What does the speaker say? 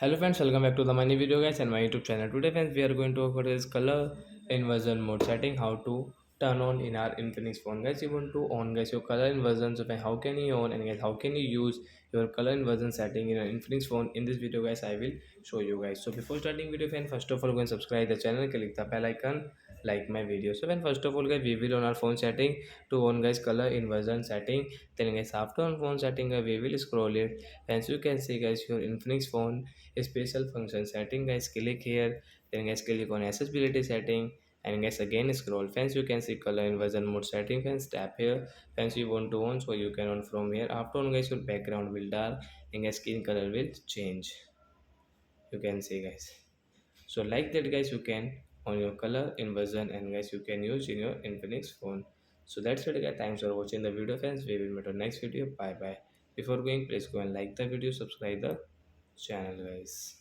Hello friends, welcome back to the money video guys and my YouTube channel. Today friends, we are going to cover this color inversion mode setting, how to turn on in our Infinix phone. Guys, you want to on guys your color inversion, so how can you on, and guys how can you use your color inversion setting in your Infinix phone? In this video guys, I will show you guys. So before starting video friend, first of all go and subscribe the channel, click the bell icon, like my video. So when first of all guys, we will on our phone setting to on guys color inversion setting. Then guys after on phone setting we will scroll it. As you can see guys, your Infinix phone special function setting. Guys, click here, then guys click on accessibility setting, and guys again scroll. Friends, you can see color inversion mode setting. Friends, tap here. Friends, you want to on, so you can on from here. After on guys, your background will dark and guys skin color will change. You can see guys, so like that guys, you can on your color inversion, and guys you can use in your Infinix phone. So that's it guys, thanks for watching the video friends. We will meet on next video. Bye bye. Before going, please go and like the video, subscribe the channel guys.